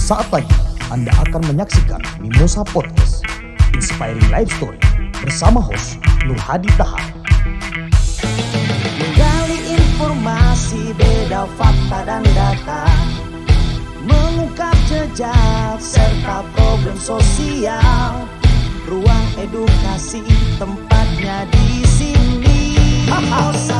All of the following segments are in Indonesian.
Sesaat lagi Anda akan menyaksikan Mimosa Podcast, Inspiring Life Story bersama host Nur Hadi Tahar. Menggali informasi, beda fakta dan data, mengungkap jejak serta problem sosial. Ruang edukasi tempatnya di sini.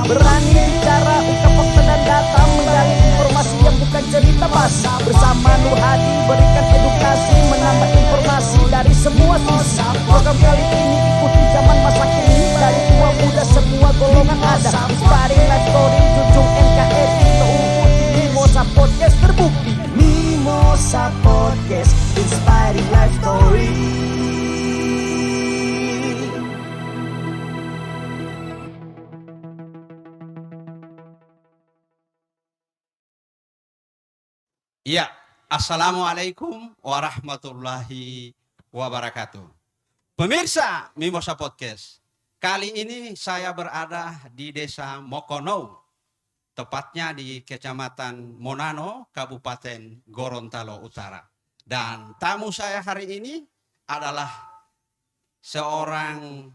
Berani bicara, ungkap fakta dan data, menggali informasi yang bukan cerita basi. Bersama Nur Hadi berikan edukasi, menambah informasi dari semua sisi. Program kali ini ikuti zaman masa kini, dari tua muda semua golongan ada. Inspiring life story, junjung NKRI, UU Mimosa Podcast terbukti. Mimosa Podcast, Inspiring Life Story. Ya, Assalamualaikum warahmatullahi wabarakatuh. Pemirsa Mimosa Podcast, kali ini saya berada di Desa Mokono, tepatnya di Kecamatan Monano, Kabupaten Gorontalo Utara. Dan tamu saya hari ini adalah seorang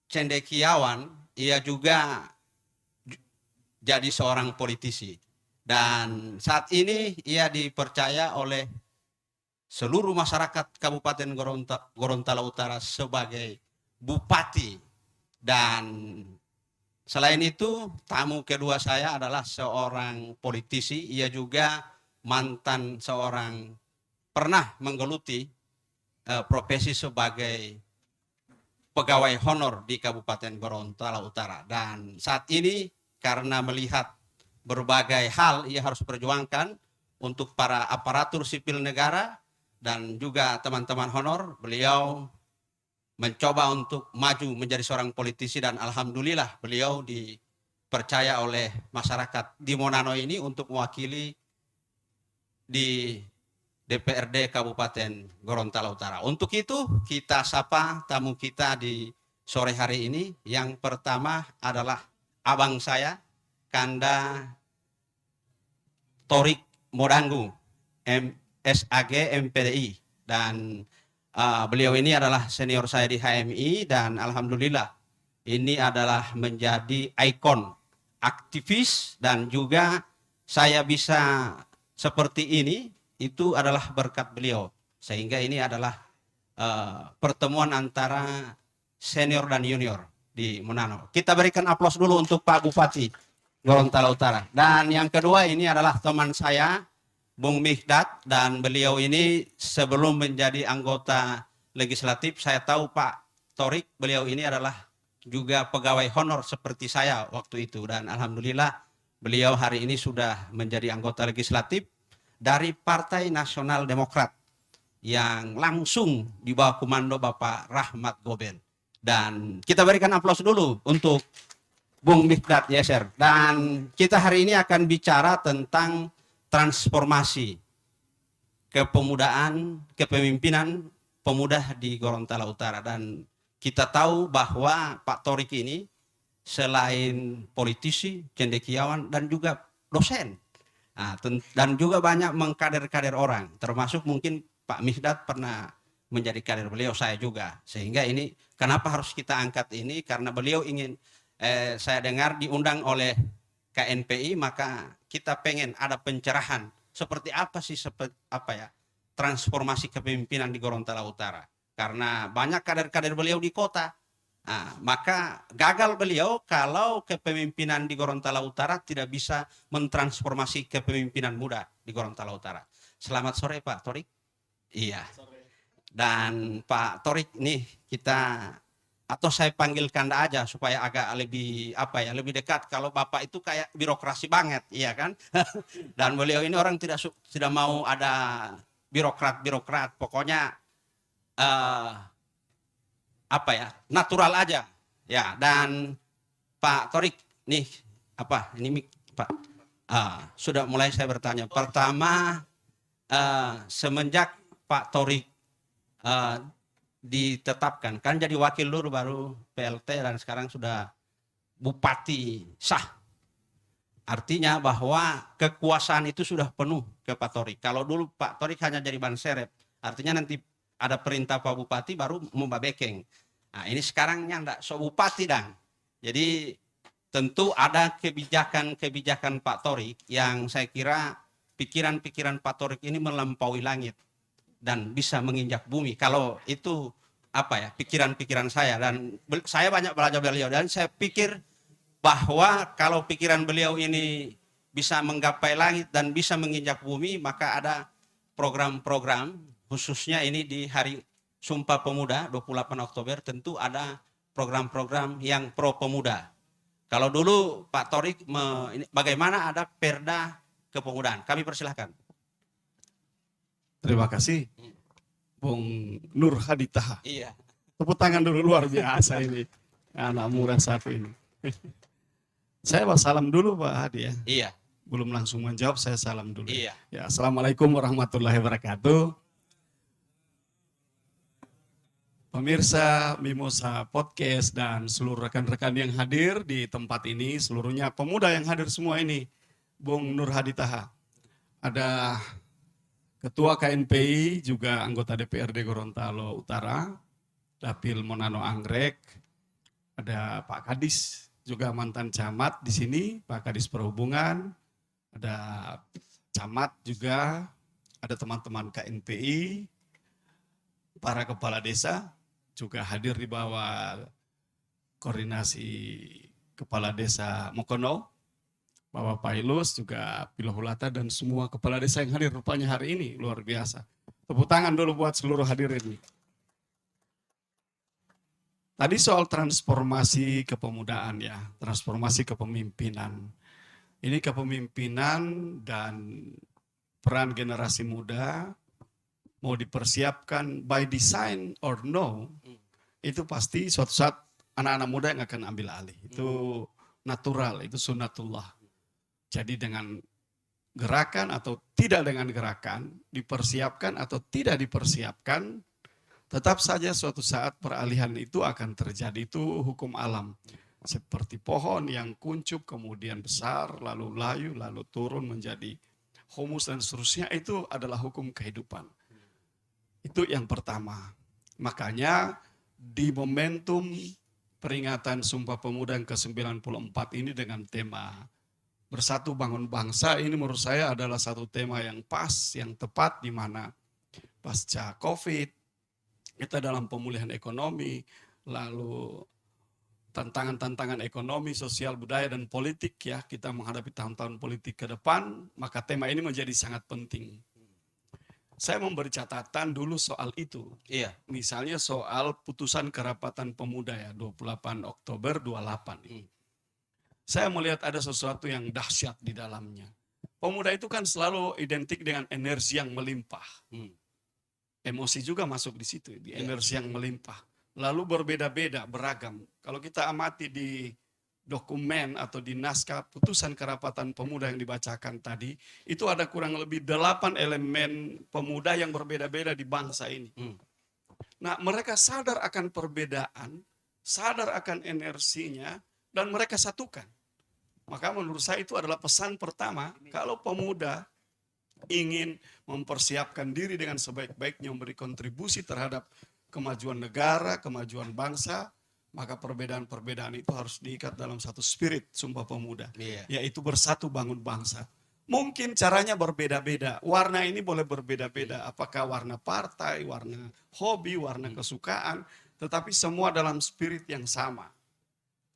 cendekiawan, ia juga jadi seorang politisi. Dan saat ini ia dipercaya oleh seluruh masyarakat Kabupaten Gorontalo Utara sebagai bupati. Dan selain itu, tamu kedua saya adalah seorang politisi. Ia juga mantan seorang, pernah menggeluti profesi sebagai pegawai honor di Kabupaten Gorontalo Utara. Dan saat ini karena melihat berbagai hal ia harus perjuangkan untuk para aparatur sipil negara dan juga teman-teman honor, beliau mencoba untuk maju menjadi seorang politisi dan alhamdulillah beliau dipercaya oleh masyarakat di Monano ini untuk mewakili di DPRD Kabupaten Gorontalo Utara. Untuk itu kita sapa tamu kita di sore hari ini. Yang pertama adalah abang saya, Kanda Torik Modanggu, SAG MPDI, dan beliau ini adalah senior saya di HMI dan alhamdulillah ini adalah menjadi ikon aktivis dan juga saya bisa seperti ini itu adalah berkat beliau, sehingga ini adalah pertemuan antara senior dan junior di Monano. Kita berikan aplaus dulu untuk Pak Bupati Gorontalo Utara. Dan yang kedua ini adalah teman saya, Bung Mihdat, dan beliau ini sebelum menjadi anggota legislatif, saya tahu Pak Torik, beliau ini adalah juga pegawai honor seperti saya waktu itu. Dan alhamdulillah beliau hari ini sudah menjadi anggota legislatif dari Partai Nasional Demokrat yang langsung di bawah komando Bapak Rahmat Gobel. Dan kita berikan aplaus dulu untuk Bung Mihdat Yeser. Dan kita hari ini akan bicara tentang transformasi kepemudaan, kepemimpinan pemuda di Gorontalo Utara. Dan kita tahu bahwa Pak Torik ini selain politisi, cendekiawan, dan juga dosen. Nah, dan juga banyak mengkader-kader orang, termasuk mungkin Pak Mihdat pernah menjadi kader beliau, saya juga. Sehingga ini kenapa harus kita angkat ini, karena beliau ingin saya dengar diundang oleh KNPI, maka kita pengen ada pencerahan seperti apa sih transformasi kepemimpinan di Gorontalo Utara, karena banyak kader-kader beliau di kota. Nah, maka gagal beliau kalau kepemimpinan di Gorontalo Utara tidak bisa mentransformasi kepemimpinan muda di Gorontalo Utara. Selamat sore Pak Torik. Iya. Dan Pak Torik nih kita, atau saya panggil Kanda aja supaya agak lebih lebih dekat. Kalau Bapak itu kayak birokrasi banget, iya kan? Dan beliau ini orang tidak mau ada birokrat. Pokoknya natural aja. Ya, dan Pak Torik nih ini Pak sudah mulai saya bertanya. Pertama, semenjak Pak Torik ditetapkan, kan jadi wakil lur baru PLT dan sekarang sudah bupati sah. Artinya bahwa kekuasaan itu sudah penuh ke Pak Torik. Kalau dulu Pak Torik hanya jadi ban serep, artinya nanti ada perintah Pak Bupati baru membabekeng. Nah ini sekarangnya enggak, so Bupati dan. Jadi tentu ada kebijakan-kebijakan Pak Torik yang saya kira pikiran-pikiran Pak Torik ini melampaui langit dan bisa menginjak bumi. Kalau itu pikiran-pikiran saya, dan saya banyak belajar beliau, dan saya pikir bahwa kalau pikiran beliau ini bisa menggapai langit dan bisa menginjak bumi, maka ada program-program khususnya ini di hari Sumpah Pemuda 28 Oktober tentu ada program-program yang pro pemuda. Kalau dulu Pak Torik bagaimana ada perda kepemudaan, kami persilahkan. Terima kasih Bung Nur Hadi Taha. Iya. Tepuk tangan dulu, luar biasa ini anak muda satu ini. Saya salam dulu Pak Hadi ya. Iya. Belum langsung menjawab, saya salam dulu. Iya. Ya, Assalamualaikum warahmatullahi wabarakatuh. Pemirsa Mimosa Podcast dan seluruh rekan-rekan yang hadir di tempat ini, seluruhnya pemuda yang hadir semua ini, Bung Nur Hadi Taha. Ada Ketua KNPI, juga anggota DPRD Gorontalo Utara, Dapil Monano Anggrek, ada Pak Kadis, juga mantan camat di sini, Pak Kadis Perhubungan, ada camat juga, ada teman-teman KNPI, para kepala desa juga hadir di bawah koordinasi Kepala Desa Mokono, Bapak Pailus, juga Pilohulata, dan semua kepala desa yang hadir rupanya hari ini, luar biasa. Tepuk tangan dulu buat seluruh hadirin. Tadi soal transformasi kepemudaan ya, transformasi kepemimpinan. Ini kepemimpinan dan peran generasi muda mau dipersiapkan by design or no, itu pasti suatu saat anak-anak muda yang akan ambil alih. Itu natural, itu sunnatullah. Jadi dengan gerakan atau tidak dengan gerakan, dipersiapkan atau tidak dipersiapkan, tetap saja suatu saat peralihan itu akan terjadi. Itu hukum alam. Seperti pohon yang kuncup kemudian besar, lalu layu, lalu turun menjadi humus dan seterusnya, itu adalah hukum kehidupan. Itu yang pertama. Makanya di momentum peringatan Sumpah Pemuda yang ke-94 ini dengan tema Bersatu Bangun Bangsa, ini menurut saya adalah satu tema yang pas, yang tepat, di mana pasca COVID, kita dalam pemulihan ekonomi, lalu tantangan-tantangan ekonomi, sosial, budaya, dan politik ya, kita menghadapi tahun-tahun politik ke depan, maka tema ini menjadi sangat penting. Saya memberi catatan dulu soal itu. Iya. Misalnya soal putusan kerapatan pemuda ya, 28 Oktober 28. Saya melihat ada sesuatu yang dahsyat di dalamnya. Pemuda itu kan selalu identik dengan energi yang melimpah. Emosi juga masuk di situ, di energi yang melimpah. Lalu berbeda-beda, beragam. Kalau kita amati di dokumen atau di naskah putusan kerapatan pemuda yang dibacakan tadi, itu ada kurang lebih 8 elemen pemuda yang berbeda-beda di bangsa ini. Nah, mereka sadar akan perbedaan, sadar akan energinya, dan mereka satukan. Maka menurut saya itu adalah pesan pertama, kalau pemuda ingin mempersiapkan diri dengan sebaik-baiknya memberi kontribusi terhadap kemajuan negara, kemajuan bangsa, maka perbedaan-perbedaan itu harus diikat dalam satu spirit Sumpah Pemuda, yaitu bersatu bangun bangsa. Mungkin caranya berbeda-beda, warna ini boleh berbeda-beda, apakah warna partai, warna hobi, warna kesukaan, tetapi semua dalam spirit yang sama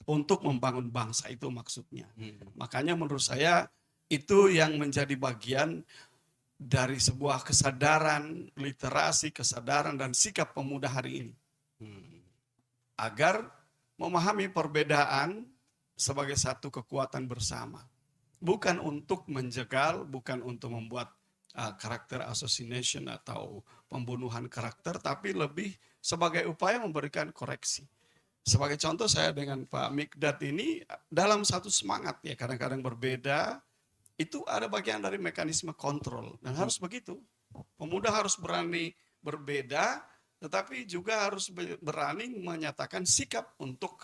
untuk membangun bangsa, itu maksudnya. Makanya menurut saya itu yang menjadi bagian dari sebuah kesadaran, literasi, kesadaran, dan sikap pemuda hari ini. Agar memahami perbedaan sebagai satu kekuatan bersama. Bukan untuk menjegal, bukan untuk membuat karakter assassination atau pembunuhan karakter, tapi lebih sebagai upaya memberikan koreksi. Sebagai contoh, saya dengan Pak Mikdad ini dalam satu semangat ya, kadang-kadang berbeda, itu ada bagian dari mekanisme kontrol, dan harus begitu. Pemuda harus berani berbeda, tetapi juga harus berani menyatakan sikap untuk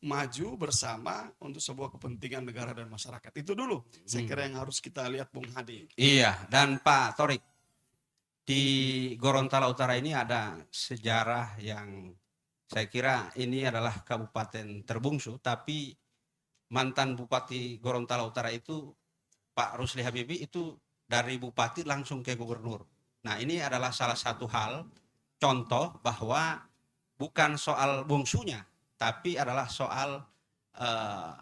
maju bersama untuk sebuah kepentingan negara dan masyarakat. Itu dulu saya kira yang harus kita lihat, Bung Hadi. Iya, dan Pak Torik, di Gorontalo Utara ini ada sejarah yang saya kira ini adalah kabupaten terbungsu, tapi mantan Bupati Gorontalo Utara itu Pak Rusli Habibie itu dari bupati langsung ke gubernur. Nah, ini adalah salah satu hal contoh bahwa bukan soal bungsunya, tapi adalah soal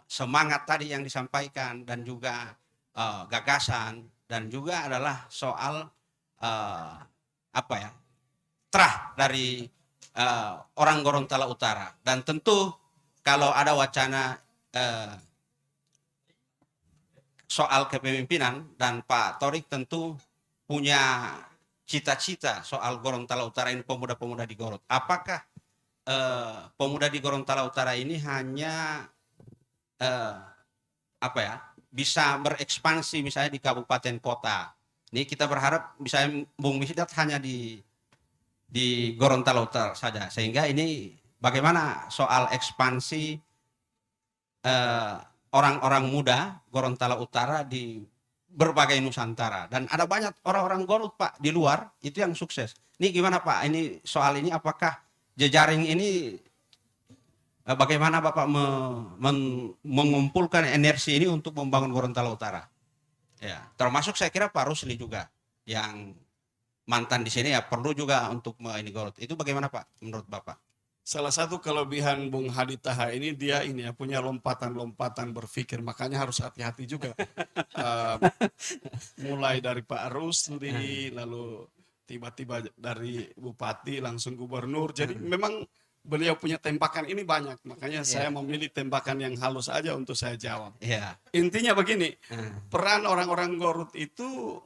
semangat tadi yang disampaikan dan juga gagasan, dan juga adalah soal trah dari orang Gorontalo Utara. Dan tentu kalau ada wacana soal kepemimpinan, dan Pak Torik tentu punya cita-cita soal Gorontalo Utara ini, pemuda-pemuda di Gorot. Apakah pemuda di Gorontalo Utara ini hanya bisa berekspansi misalnya di kabupaten kota? Ini kita berharap misalnya Bung Misdat hanya di Gorontalo Utara saja, sehingga ini bagaimana soal ekspansi orang-orang muda Gorontalo Utara di berbagai Nusantara. Dan ada banyak orang-orang Gorot, Pak, di luar itu yang sukses. Ini gimana, Pak? Ini soal ini apakah jejaring ini bagaimana Bapak mengumpulkan energi ini untuk membangun Gorontalo Utara? Ya, termasuk saya kira Pak Rusli juga yang mantan di sini ya perlu juga untuk ini Gorot. Itu bagaimana, Pak, menurut Bapak? Salah satu kelebihan Bung Hadi Taha ini, dia ini ya punya lompatan-lompatan berpikir, makanya harus hati-hati juga. Mulai dari Pak Rusli, lalu tiba-tiba dari bupati langsung gubernur. Jadi memang beliau punya tembakan ini banyak, makanya saya memilih tembakan yang halus aja untuk saya jawab. Intinya begini, peran orang-orang Gorut itu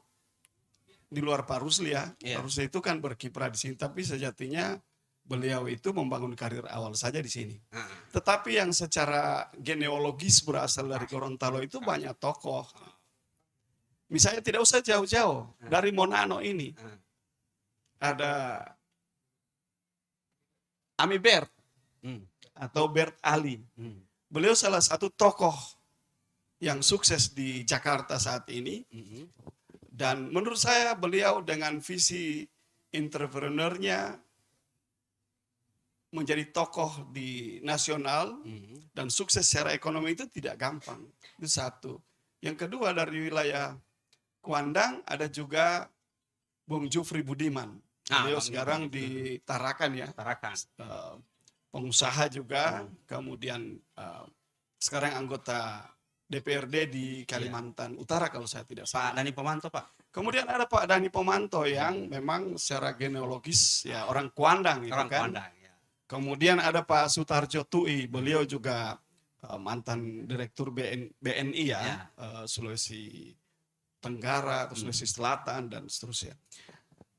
di luar Pak Rusli ya. Pak Rusli itu kan berkiprah di sini, tapi sejatinya beliau itu membangun karir awal saja di sini. Tetapi yang secara genealogis berasal dari Gorontalo itu banyak tokoh. Misalnya tidak usah jauh-jauh, dari Monano ini ada Ami Bert atau Bert Ali. Beliau salah satu tokoh yang sukses di Jakarta saat ini. Dan menurut saya beliau dengan visi entrepreneurnya menjadi tokoh di nasional dan sukses secara ekonomi itu tidak gampang. Itu satu. Yang kedua, dari wilayah Kuandang ada juga Bung Jufri Budiman. Beliau sekarang di Tarakan ya. Tarakan. Pengusaha juga, kemudian sekarang anggota DPRD di Kalimantan Utara kalau saya tidak salah. Pak Dani Pomanto, Pak. Kemudian ada Pak Dani Pomanto yang memang secara genealogis ya orang Kuandang gitu Orang kan. Kuandang, ya. Kemudian ada Pak Sutarjo Tui, beliau juga mantan direktur BNI ya. Sulawesi Tenggara atau Sulawesi Selatan dan seterusnya.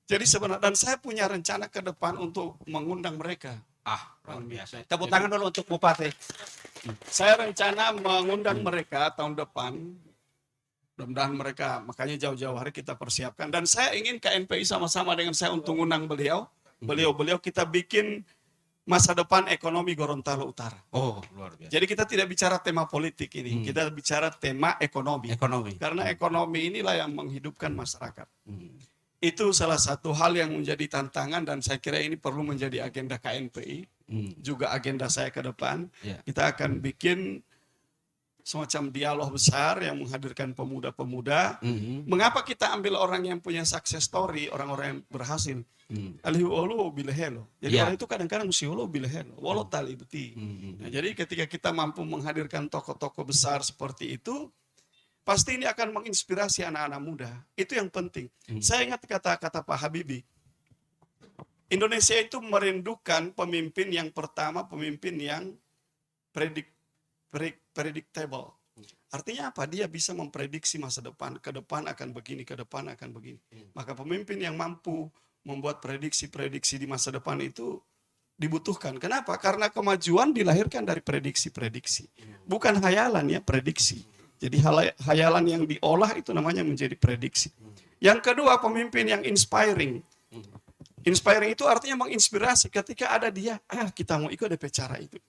Jadi sebenarnya, dan saya punya rencana ke depan untuk mengundang mereka. Luar biasa. Tepuk tangan dulu untuk Bupati. Saya rencana mengundang mereka tahun depan. Mudah-mudahan mereka, makanya jauh-jauh hari kita persiapkan. Dan saya ingin KNPI sama-sama dengan saya untuk mengundang beliau. Beliau kita bikin masa depan ekonomi Gorontalo Utara. Oh, luar biasa. Jadi kita tidak bicara tema politik ini, kita bicara tema ekonomi. Karena ekonomi inilah yang menghidupkan masyarakat. Itu salah satu hal yang menjadi tantangan dan saya kira ini perlu menjadi agenda KNPI, juga agenda saya ke depan. Kita akan bikin semacam dialog besar yang menghadirkan pemuda-pemuda. Mengapa kita ambil orang yang punya success story, orang-orang yang berhasil? Alihu olo bilehelo. Jadi orang itu kadang-kadang si olo bilehelo, walau tali beti. Nah, jadi ketika kita mampu menghadirkan tokoh-tokoh besar seperti itu, pasti ini akan menginspirasi anak-anak muda. Itu yang penting. Saya ingat kata-kata Pak Habibie. Indonesia itu merindukan pemimpin yang pertama, pemimpin yang predictable. Artinya apa? Dia bisa memprediksi masa depan. Ke depan akan begini, ke depan akan begini. Maka pemimpin yang mampu membuat prediksi-prediksi di masa depan itu dibutuhkan. Kenapa? Karena kemajuan dilahirkan dari prediksi-prediksi. Bukan hayalan ya, prediksi. Jadi hayalan yang diolah itu namanya menjadi prediksi. Yang kedua, pemimpin yang inspiring. Inspiring itu artinya menginspirasi. Ketika ada dia, kita mau ikut DP cara itu.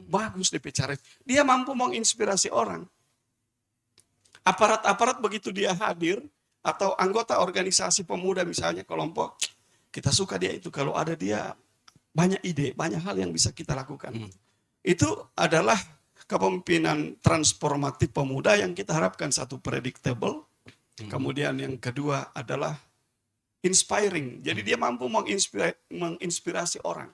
Bagus DP cara. Dia mampu menginspirasi orang. Aparat-aparat begitu dia hadir, atau anggota organisasi pemuda misalnya kelompok, kita suka dia itu. Kalau ada dia, banyak ide, banyak hal yang bisa kita lakukan. Itu adalah kepemimpinan transformatif pemuda yang kita harapkan. Satu, predictable. Kemudian yang kedua adalah inspiring. Jadi dia mampu menginspirasi orang.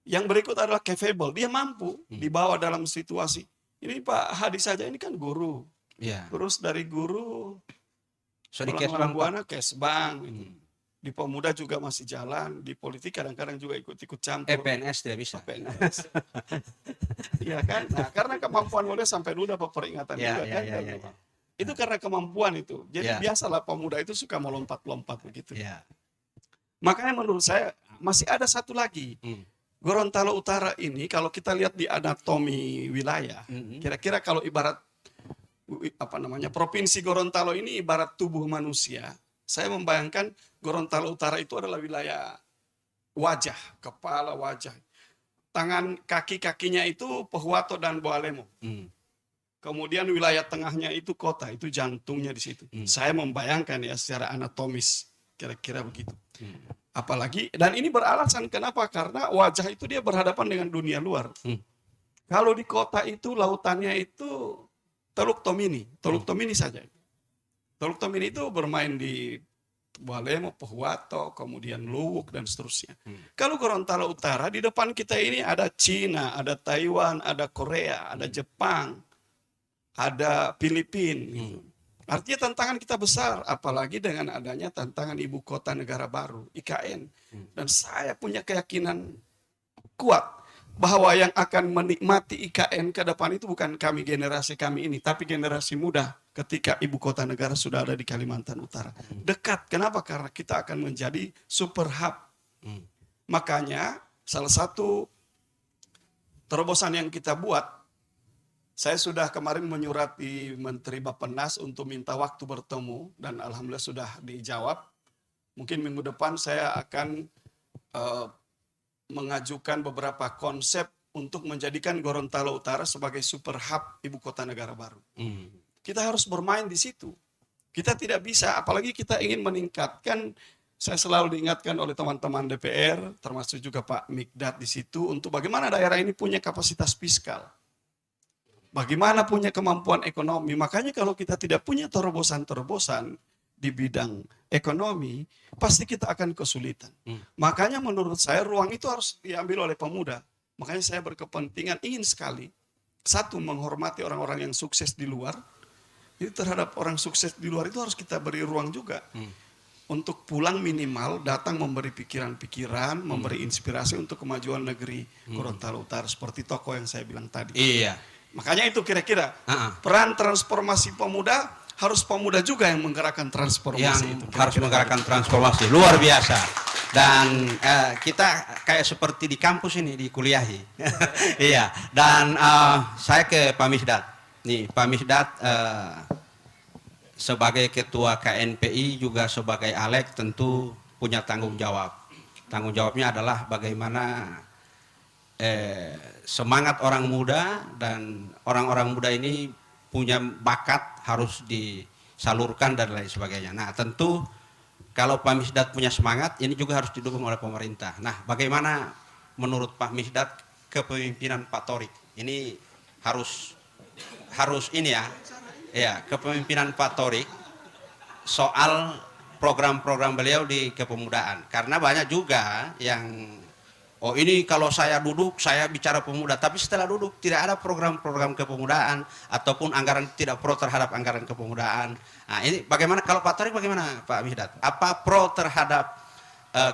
Yang berikut adalah capable. Dia mampu dibawa dalam situasi. Ini Pak Hadi saja ini kan guru. Iya. Terus dari guru So, di pulang-pulang Kesbang, Pak. Buana Kesbang. Di pemuda juga masih jalan. Di politik kadang-kadang juga ikut-ikut campur. PNS tidak bisa. PNS. Iya kan? Nah, karena kemampuan boleh sampai dulu dapat peringatan Ya, juga ya, kan. ya, ya, ya. Itu karena kemampuan itu. Jadi Ya. biasalah pemuda itu suka melompat-lompat begitu. Ya. Makanya menurut saya masih ada satu lagi. Gorontalo Utara ini kalau kita lihat di anatomi wilayah, kira-kira kalau ibarat provinsi Gorontalo ini ibarat tubuh manusia. Saya membayangkan Gorontalo Utara itu adalah wilayah wajah, kepala wajah. Tangan kaki-kakinya itu Pohuwato dan Boalemo. Kemudian wilayah tengahnya itu kota, itu jantungnya di situ. Saya membayangkan ya secara anatomis kira-kira begitu. Apalagi, dan ini beralasan kenapa? Karena wajah itu dia berhadapan dengan dunia luar. Kalau di kota itu lautannya itu Teluk Tomini saja. Teluk Tomini itu bermain di Boalemo, Pohuwato, kemudian Luwuk dan seterusnya. Kalau Gorontalo Utara di depan kita ini ada Cina, ada Taiwan, ada Korea, ada Jepang, ada Filipina. Gitu. Artinya tantangan kita besar, apalagi dengan adanya tantangan ibu kota negara baru, IKN. Dan saya punya keyakinan kuat bahwa yang akan menikmati IKN ke depan itu bukan kami, generasi kami ini, tapi generasi muda ketika ibu kota negara sudah ada di Kalimantan Utara. Dekat, kenapa? Karena kita akan menjadi super hub. Makanya salah satu terobosan yang kita buat, saya sudah kemarin menyurati Menteri Bappenas untuk minta waktu bertemu dan alhamdulillah sudah dijawab. Mungkin minggu depan saya akan mengajukan beberapa konsep untuk menjadikan Gorontalo Utara sebagai super hub ibu kota negara baru. Kita harus bermain di situ. Kita tidak bisa, apalagi kita ingin meningkatkan. Saya selalu diingatkan oleh teman-teman DPR, termasuk juga Pak Mikdad di situ, untuk bagaimana daerah ini punya kapasitas fiskal. Bagaimana punya kemampuan ekonomi. Makanya kalau kita tidak punya terobosan-terobosan di bidang ekonomi, pasti kita akan kesulitan. Makanya menurut saya ruang itu harus diambil oleh pemuda. Makanya saya berkepentingan ingin sekali, satu, menghormati orang-orang yang sukses di luar. Jadi terhadap orang sukses di luar itu harus kita beri ruang juga. Untuk pulang minimal datang memberi pikiran-pikiran, memberi inspirasi untuk kemajuan negeri Gorontalo Utara. Seperti tokoh yang saya bilang tadi. Iya. Makanya itu kira-kira peran transformasi pemuda, harus pemuda juga yang menggerakkan transformasi Yang itu. harus menggerakkan transformasi luar biasa. Dan kita kayak seperti di kampus ini dikuliahi. Iya. Dan saya ke Pak Misdat. Nih Pak Misdat sebagai ketua KNPI juga sebagai Alek tentu punya tanggung jawab. Tanggung jawabnya adalah bagaimana semangat orang muda dan orang-orang muda ini punya bakat harus disalurkan dan lain sebagainya. Nah tentu kalau Pak Misdat punya semangat ini juga harus didukung oleh pemerintah. Nah bagaimana menurut Pak Misdat kepemimpinan Pak Thorik ini harus ini ya kepemimpinan Pak Thorik soal program-program beliau di kepemudaan. Karena banyak juga yang ini kalau saya duduk, saya bicara pemuda. Tapi setelah duduk, tidak ada program-program kepemudaan. Ataupun anggaran tidak pro terhadap anggaran kepemudaan. Nah ini bagaimana, kalau Pak Thorik bagaimana Pak Misdat? Apa pro terhadap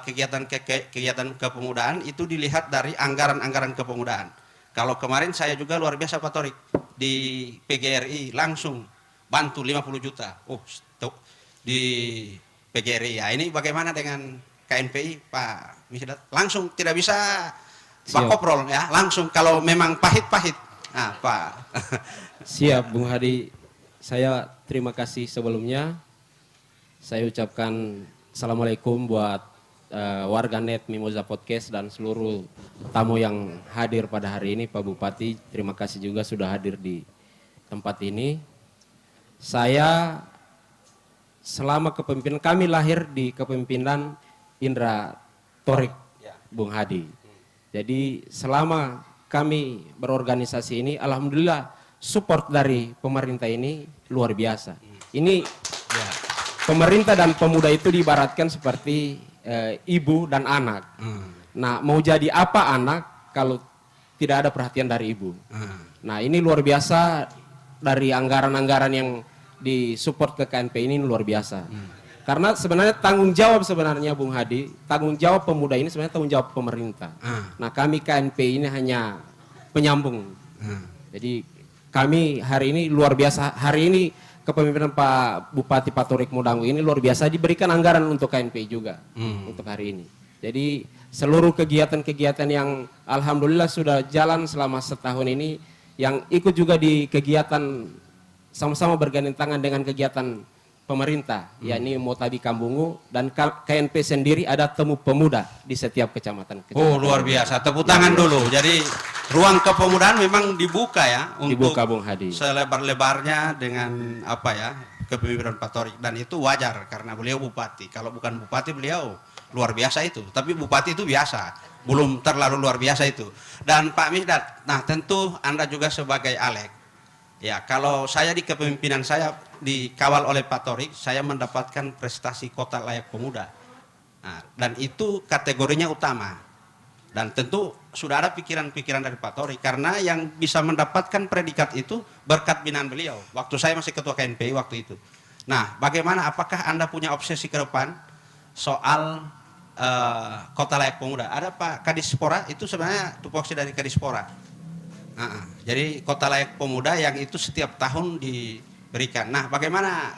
kegiatan kepemudaan itu dilihat dari anggaran-anggaran kepemudaan. Kalau kemarin saya juga luar biasa Pak Thorik. Di PGRI langsung bantu 50 juta. Di PGRI. Ya ini bagaimana dengan KNPI Pak Misdat? Langsung tidak bisa Pak Koprol ya, langsung kalau memang pahit-pahit. Nah, Pak. Siap Bung Hadi. Saya terima kasih sebelumnya. Saya ucapkan Assalamualaikum buat warganet Mimosa Podcast dan seluruh tamu yang hadir pada hari ini. Pak Bupati, terima kasih juga sudah hadir di tempat ini. Saya selama kepemimpinan, kami lahir di kepemimpinan Indra Torik Bung Hadi. Jadi selama kami berorganisasi ini, alhamdulillah support dari pemerintah ini luar biasa. Ini pemerintah dan pemuda itu diibaratkan seperti ibu dan anak. Nah, mau jadi apa anak kalau tidak ada perhatian dari ibu? Nah, ini luar biasa dari anggaran-anggaran yang disupport ke KNP ini luar biasa. Karena sebenarnya tanggung jawab sebenarnya Bung Hadi, tanggung jawab pemuda ini sebenarnya tanggung jawab pemerintah. Nah, kami KNP ini hanya penyambung. Jadi kami hari ini luar biasa, hari ini kepemimpinan Pak Bupati Patorik Modangu ini luar biasa, diberikan anggaran untuk KNP juga untuk hari ini. Jadi seluruh kegiatan-kegiatan yang alhamdulillah sudah jalan selama setahun ini, yang ikut juga di kegiatan sama-sama bergandeng tangan dengan kegiatan pemerintah, yakni Motabi Kambungu, dan KNP sendiri ada temu pemuda di setiap kecamatan. Oh, luar biasa. Tepuk tangan dulu. Jadi ruang kepemudaan memang dibuka ya untuk dibuka Bung Hadi. Selebar-lebarnya dengan apa ya, kepemimpinan Pak Torik, dan itu wajar karena beliau bupati. Kalau bukan bupati beliau luar biasa itu. Tapi bupati itu biasa, belum terlalu luar biasa itu. Dan Pak Mihdat, nah tentu Anda juga sebagai Alek. Ya, kalau saya di kepemimpinan saya dikawal oleh Pak Torik, saya mendapatkan prestasi Kota Layak Pemuda. Nah, dan itu kategorinya utama. Dan tentu sudah ada pikiran-pikiran dari Pak Torik, karena yang bisa mendapatkan predikat itu berkat binaan beliau. Waktu saya masih ketua KNPI waktu itu. Nah, bagaimana, apakah Anda punya obsesi ke depan soal Kota Layak Pemuda? Ada Pak Kadispora, itu sebenarnya tupoksi dari Kadispora. Jadi Kota Layak Pemuda yang itu setiap tahun diberikan. Nah, bagaimana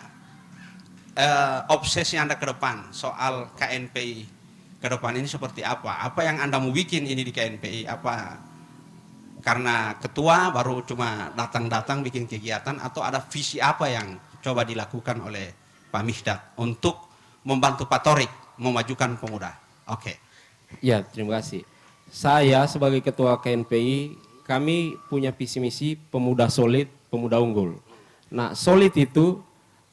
obsesi Anda ke depan soal KNPI ke depan ini seperti apa? Apa yang Anda mau bikin ini di KNPI? Apa karena ketua baru cuma datang-datang bikin kegiatan, atau ada visi apa yang coba dilakukan oleh Pak Mihdat untuk membantu Pak Torik memajukan pemuda? Oke. Ya, terima kasih. Saya sebagai ketua KNPI, kami punya visi misi pemuda solid, pemuda unggul. Nah, solid itu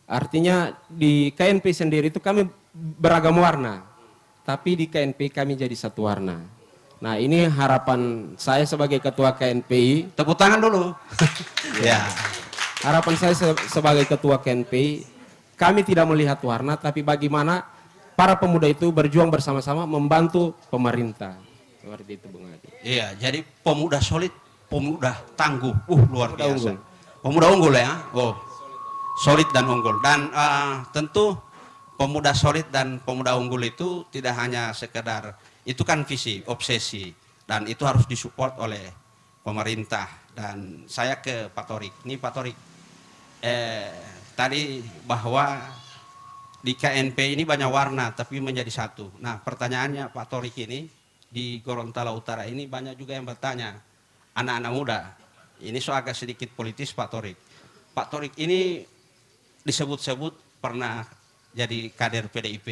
artinya di KNP sendiri itu kami beragam warna, tapi di KNP kami jadi satu warna. Nah, ini harapan saya sebagai ketua KNPI. Tepuk tangan dulu. Ya. Harapan saya sebagai ketua KNPI, kami tidak melihat warna, tapi bagaimana para pemuda itu berjuang bersama-sama membantu pemerintah. Seperti itu, Bung Hadi. Iya, jadi pemuda solid, pemuda tangguh, luar Pemuda biasa. unggul. Pemuda unggul ya, solid dan unggul. Dan tentu pemuda solid dan pemuda unggul itu tidak hanya sekedar, itu kan visi, obsesi, dan itu harus disupport oleh pemerintah. Dan saya ke Pak Torik, ini Pak Torik, tadi bahwa di KNP ini banyak warna, tapi menjadi satu. Nah, pertanyaannya Pak Torik ini, di Gorontalo Utara ini banyak juga yang bertanya, anak-anak muda, ini so agak sedikit politis Pak Torik. Pak Torik ini disebut-sebut pernah jadi kader PDIP.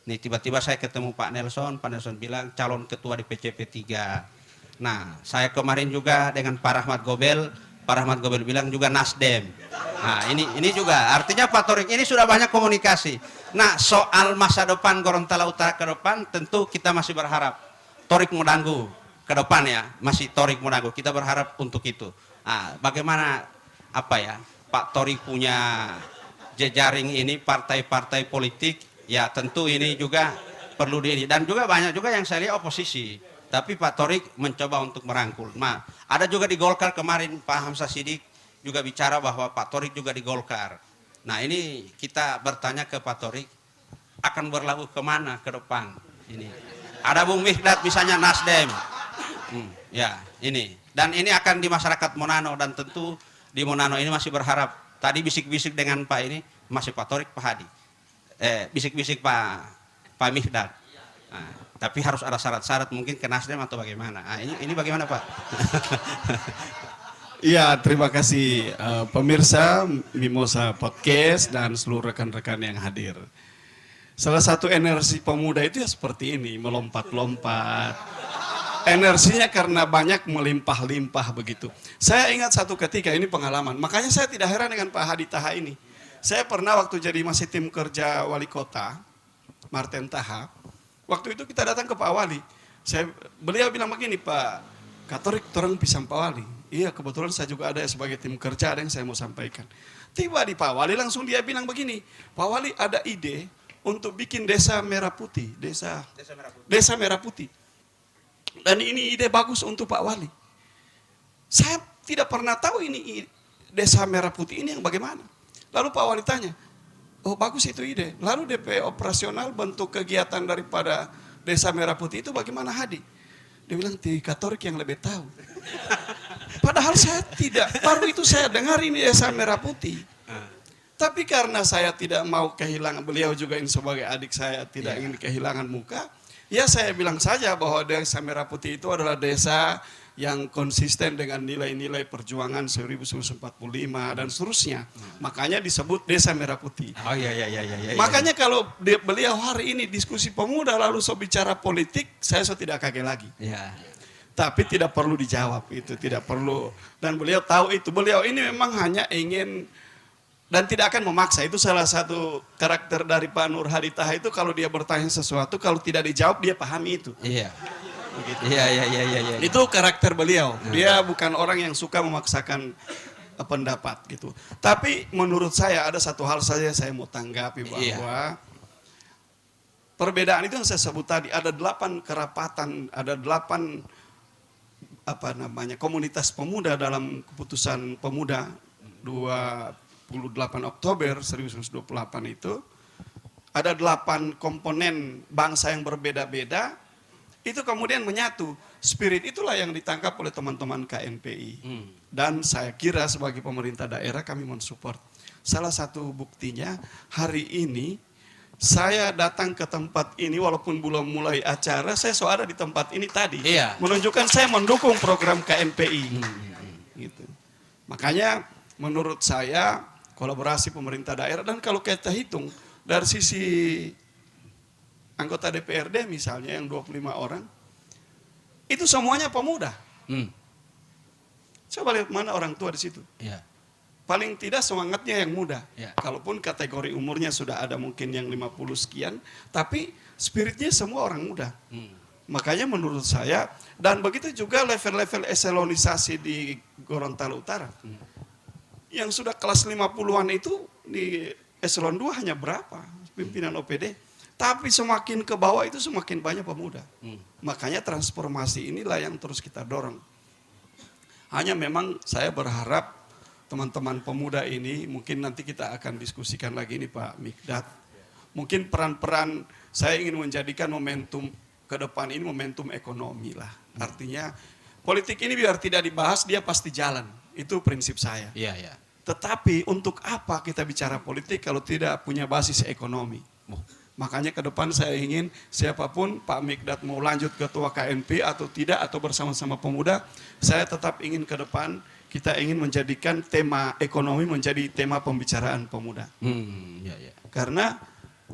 Nih tiba-tiba saya ketemu Pak Nelson bilang calon ketua di PCP 3. Nah, saya kemarin juga dengan Pak Rahmat Gobel bilang juga Nasdem. Nah, ini juga artinya Pak Torik ini sudah banyak komunikasi. Nah, soal masa depan Gorontalo Utara ke depan tentu kita masih berharap Torik Modangu ke depan ya, masih Torik Modangu, kita berharap untuk itu. Nah, bagaimana apa ya, Pak Torik punya jejaring ini partai-partai politik, ya tentu ini juga perlu diri, dan juga banyak juga yang saya lihat oposisi, tapi Pak Torik mencoba untuk merangkul. Nah, ada juga di Golkar kemarin Pak Hamzah Sidik juga bicara bahwa Pak Torik juga di Golkar. Nah, ini kita bertanya ke Pak Torik, akan berlabuh kemana ke depan ini? Ada Bung Mihdat misalnya Nasdem, ya ini, dan ini akan di masyarakat Monano, dan tentu di Monano ini masih berharap. Tadi bisik-bisik dengan Pak ini masih Pak Torik, Pak Hadi, bisik-bisik Pak Mihdat. Nah, tapi harus ada syarat-syarat mungkin ke Nasdem atau bagaimana? Nah, ini bagaimana Pak? Iya, terima kasih pemirsa Mimosa Podcast dan seluruh rekan-rekan yang hadir. Salah satu energi pemuda itu ya seperti ini, melompat-lompat. Energinya karena banyak melimpah-limpah begitu. Saya ingat satu ketika, ini pengalaman. Makanya saya tidak heran dengan Pak Hadi Taha ini. Saya pernah waktu jadi masih tim kerja wali kota, Martin Taha. Waktu itu kita datang ke Pak Wali. Beliau bilang begini, Pak Katorik, orang pisang Pak Wali. Iya, kebetulan saya juga ada sebagai tim kerja, ada yang saya mau sampaikan. Tiba di Pak Wali langsung dia bilang begini, Pak Wali ada ide untuk bikin desa merah putih, desa merah putih. Dan ini ide bagus untuk Pak Wali. Saya tidak pernah tahu ini desa merah putih ini yang bagaimana. Lalu Pak Wali tanya, oh bagus itu ide. Lalu DP operasional bentuk kegiatan daripada desa merah putih itu bagaimana Hadi? Dia bilang, Katorik yang lebih tahu. Padahal saya tidak, baru itu saya dengar ini desa merah putih. Tapi karena saya tidak mau kehilangan, beliau juga ini sebagai adik saya tidak ingin kehilangan muka. Ya saya bilang saja bahwa desa merah putih itu adalah desa yang konsisten dengan nilai-nilai perjuangan 1945 dan seterusnya. Makanya disebut desa merah putih. Oh iya. Makanya kalau beliau hari ini diskusi pemuda lalu bicara politik, saya tidak kaget lagi. Iya. Tapi tidak perlu dijawab itu, tidak perlu. Dan beliau tahu itu. Beliau ini memang hanya ingin dan tidak akan memaksa. Itu salah satu karakter dari Pak Nur Hadi Taha itu, kalau dia bertanya sesuatu, kalau tidak dijawab dia pahami itu. Iya. Begitu. Iya. Itu karakter beliau. Dia bukan orang yang suka memaksakan pendapat gitu. Tapi menurut saya ada satu hal saja saya mau tanggapi bahwa perbedaan itu yang saya sebut tadi, ada 8 kerapatan, ada 8 komunitas pemuda dalam keputusan pemuda 28 Oktober 1928 itu. Ada 8 komponen bangsa yang berbeda-beda. Itu kemudian menyatu. Spirit itulah yang ditangkap oleh teman-teman KNPI. Dan saya kira sebagai pemerintah daerah kami mensupport. Salah satu buktinya hari ini saya datang ke tempat ini walaupun belum mulai acara, saya ada di tempat ini tadi. Iya. Menunjukkan saya mendukung program KNPI. Gitu. Makanya menurut saya kolaborasi pemerintah daerah, dan kalau kita hitung dari sisi anggota DPRD misalnya yang 25 orang, itu semuanya pemuda. Coba lihat mana orang tua di situ. Iya. Paling tidak semangatnya yang muda. Ya. Kalaupun kategori umurnya sudah ada mungkin yang 50 sekian, tapi spiritnya semua orang muda. Makanya menurut saya, dan begitu juga level-level eselonisasi di Gorontalo Utara. Yang sudah kelas 50-an itu di eselon 2 hanya berapa pimpinan OPD. Tapi semakin ke bawah itu semakin banyak pemuda. Makanya transformasi inilah yang terus kita dorong. Hanya memang saya berharap teman-teman pemuda ini, mungkin nanti kita akan diskusikan lagi nih Pak Mikdad. Mungkin peran-peran saya ingin menjadikan momentum ke depan ini momentum ekonomi lah. Artinya politik ini biar tidak dibahas dia pasti jalan. Itu prinsip saya. Iya. Tetapi untuk apa kita bicara politik kalau tidak punya basis ekonomi? Makanya ke depan saya ingin siapapun Pak Mikdad mau lanjut ketua KNP atau tidak atau bersama-sama pemuda, saya tetap ingin ke depan kita ingin menjadikan tema ekonomi menjadi tema pembicaraan pemuda. Iya. Karena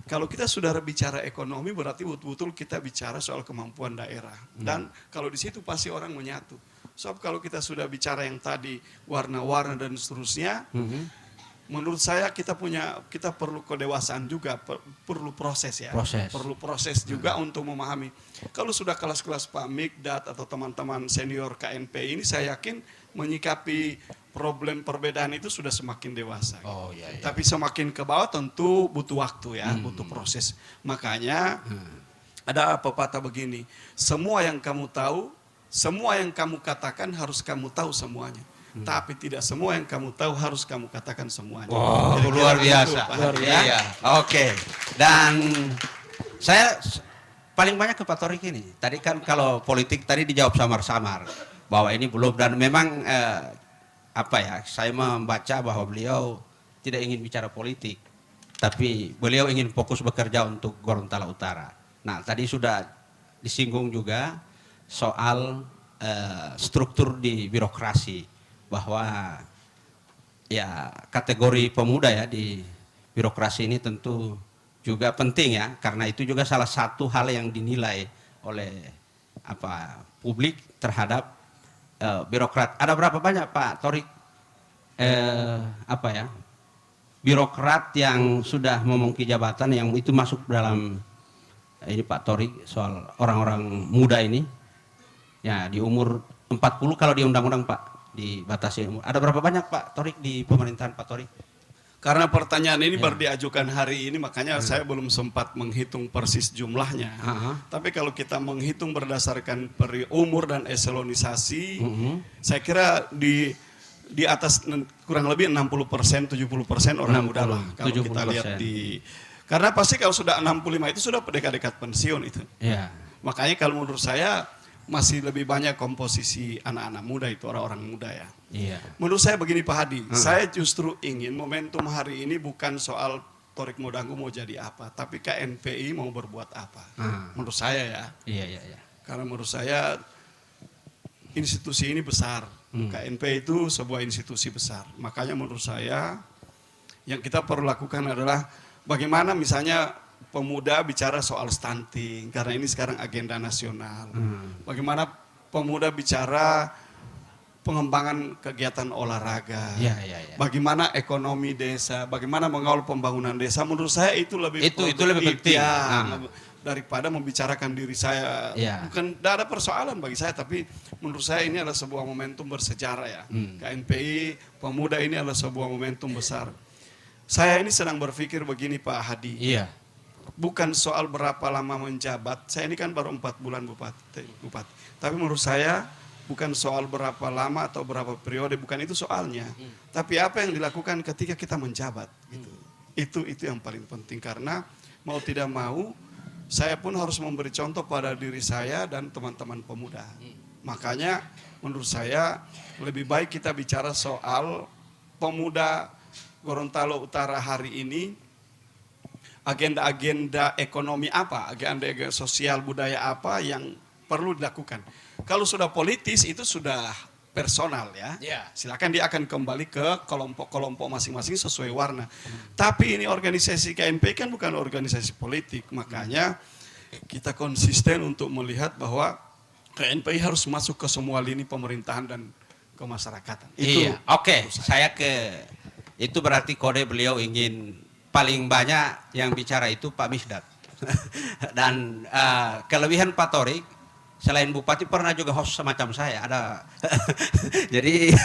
kalau kita sudah bicara ekonomi berarti betul-betul kita bicara soal kemampuan daerah. Dan kalau di situ pasti orang menyatu. Sebab kalau kita sudah bicara yang tadi warna-warna dan seterusnya, menurut saya kita perlu kedewasaan juga, perlu proses ya. Perlu proses juga untuk memahami. Kalau sudah kelas-kelas Pak Mikdad atau teman-teman senior KNP ini saya yakin menyikapi problem perbedaan itu sudah semakin dewasa. Oh iya. Tapi semakin ke bawah tentu butuh waktu ya, butuh proses. Makanya ada pepatah begini, semua yang kamu tahu, semua yang kamu katakan harus kamu tahu semuanya. Tapi tidak semua yang kamu tahu harus kamu katakan semuanya. Wow, luar biasa. Iya. Oke. Dan saya paling banyak ke Pak Torik ini. Tadi kan kalau politik tadi dijawab samar-samar bahwa ini belum, dan memang saya membaca bahwa beliau tidak ingin bicara politik, tapi beliau ingin fokus bekerja untuk Gorontalo Utara. Nah, tadi sudah disinggung juga soal struktur di birokrasi, bahwa ya kategori pemuda ya di birokrasi ini tentu juga penting ya, karena itu juga salah satu hal yang dinilai oleh publik terhadap birokrat. Ada berapa banyak Pak Torik birokrat yang sudah memiliki jabatan yang itu masuk dalam ini Pak Torik, soal orang-orang muda ini ya di umur 40 kalau di undang-undang Pak dibatasi umur. Ada berapa banyak Pak Torik di pemerintahan Pak Torik? Karena pertanyaan ini baru diajukan hari ini, makanya saya belum sempat menghitung persis jumlahnya. Tapi kalau kita menghitung berdasarkan umur dan eselonisasi, saya kira di atas kurang lebih 60%, 70% orang muda lah. Kalau kita lihat karena pasti kalau sudah 65 itu sudah dekat-dekat pensiun itu. Yeah. Makanya kalau menurut saya masih lebih banyak komposisi anak-anak muda itu, orang-orang muda ya. Iya. Menurut saya begini Pak Hadi, saya justru ingin momentum hari ini bukan soal Torik Modanggu mau jadi apa, tapi KNPI mau berbuat apa. Menurut saya ya. Iya. Karena menurut saya institusi ini besar. KNPI itu sebuah institusi besar. Makanya menurut saya yang kita perlu lakukan adalah bagaimana misalnya pemuda bicara soal stunting, karena ini sekarang agenda nasional. Bagaimana pemuda bicara pengembangan kegiatan olahraga. Ya. Bagaimana ekonomi desa, bagaimana mengawal pembangunan desa. Menurut saya itu lebih penting daripada membicarakan diri saya. Ya. Bukan, tidak ada persoalan bagi saya, tapi menurut saya ini adalah sebuah momentum bersejarah ya. KNPI, pemuda ini adalah sebuah momentum besar. Saya ini sedang berpikir begini Pak Hadi. Iya. Bukan soal berapa lama menjabat, saya ini kan baru 4 bulan bupati. Tapi menurut saya bukan soal berapa lama atau berapa periode, bukan itu soalnya. Tapi apa yang dilakukan ketika kita menjabat. Gitu. Itu yang paling penting, karena mau tidak mau, saya pun harus memberi contoh pada diri saya dan teman-teman pemuda. Makanya menurut saya lebih baik kita bicara soal pemuda Gorontalo Utara hari ini, agenda-agenda ekonomi apa, agenda sosial budaya apa yang perlu dilakukan. Kalau sudah politis itu sudah personal ya. Silakan dia akan kembali ke kelompok-kelompok masing-masing sesuai warna. Tapi ini organisasi KNPI kan bukan organisasi politik, makanya kita konsisten untuk melihat bahwa KNPI harus masuk ke semua lini pemerintahan dan kemasyarakatan. Iya. Oke, itu berarti kode beliau ingin paling banyak yang bicara itu Pak Misdat. Dan kelebihan Pak Torik, selain bupati pernah juga host semacam saya. Ada jadi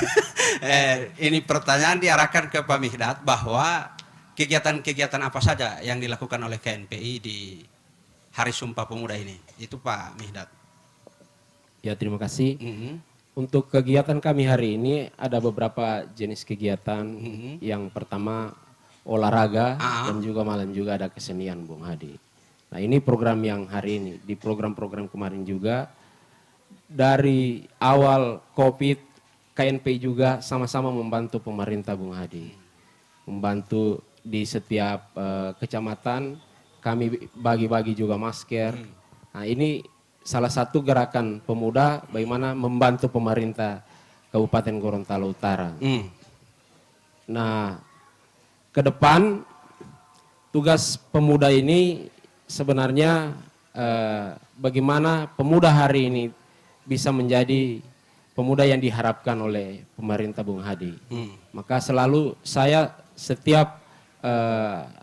ini pertanyaan diarahkan ke Pak Misdat bahwa kegiatan-kegiatan apa saja yang dilakukan oleh KNPI di Hari Sumpah Pemuda ini. Itu Pak Misdat. Ya, terima kasih. Untuk kegiatan kami hari ini ada beberapa jenis kegiatan. Yang pertama olahraga dan juga malam juga ada kesenian Bung Hadi. Nah, ini program yang hari ini. Di program-program kemarin juga dari awal Covid, KNPI juga sama-sama membantu pemerintah Bung Hadi. Membantu di setiap kecamatan, kami bagi-bagi juga masker. Nah, ini salah satu gerakan pemuda bagaimana membantu pemerintah Kabupaten Gorontalo Utara. Nah, ke depan tugas pemuda ini sebenarnya bagaimana pemuda hari ini bisa menjadi pemuda yang diharapkan oleh pemerintah Bung Hadi. Maka selalu saya setiap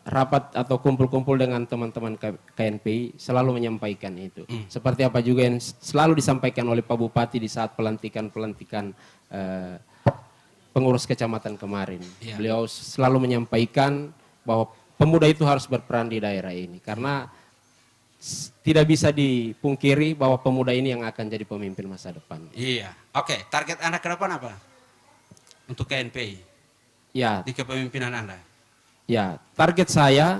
rapat atau kumpul-kumpul dengan teman-teman KNPI selalu menyampaikan itu. Seperti apa juga yang selalu disampaikan oleh Pak Bupati di saat pelantikan pengurus kecamatan kemarin. Beliau selalu menyampaikan bahwa pemuda itu harus berperan di daerah ini. Karena tidak bisa dipungkiri bahwa pemuda ini yang akan jadi pemimpin masa depan. Iya. Oke, target Anda ke depan apa? Untuk KNPI? Ya. Di kepemimpinan Anda? Ya, target saya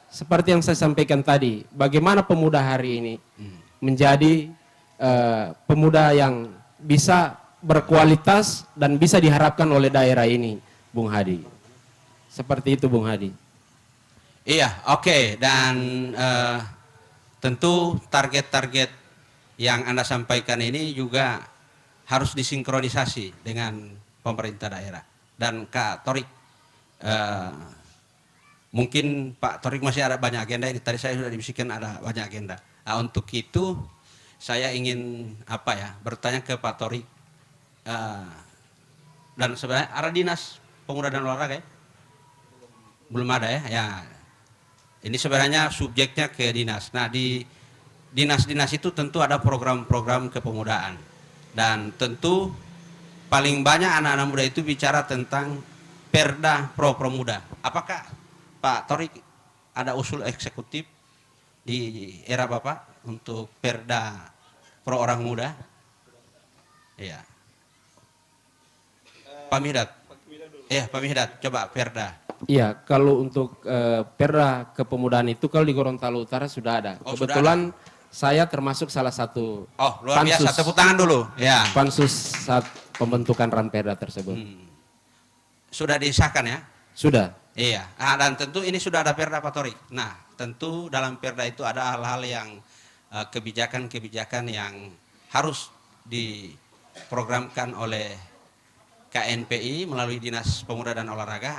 seperti yang saya sampaikan tadi, bagaimana pemuda hari ini menjadi pemuda yang bisa berkualitas dan bisa diharapkan oleh daerah ini, Bung Hadi. Seperti itu, Bung Hadi. Iya, oke. Dan tentu target-target yang Anda sampaikan ini juga harus disinkronisasi dengan pemerintah daerah. Dan Kak Torik, mungkin Pak Torik masih ada banyak agenda ini. Tadi saya sudah dibisikan ada banyak agenda. Nah, untuk itu saya ingin bertanya ke Pak Torik. Dan sebenarnya ada dinas pemuda dan olahraga ya? Belum ada ya? Ya. Ini sebenarnya subjeknya ke dinas. Nah, di dinas-dinas itu tentu ada program-program kepemudaan. Dan tentu paling banyak anak-anak muda itu bicara tentang Perda Pro Pemuda. Apakah Pak Torik ada usul eksekutif di era Bapak untuk Perda Pro Orang Muda? Iya. Pak Mihdat. Pak Mihdat, coba Perda. Iya, kalau untuk Perda kepemudaan itu kalau di Gorontalo Utara sudah ada. Oh, Kebetulan saya termasuk salah satu luar biasa, tepuk tangan dulu. Ya. Pansus saat pembentukan Ranperda tersebut. Sudah disahkan ya? Sudah. Iya, dan tentu ini sudah ada Perda Pak Torik. Nah, tentu dalam Perda itu ada hal-hal yang kebijakan-kebijakan yang harus diprogramkan oleh KNPI melalui Dinas Pemuda dan Olahraga.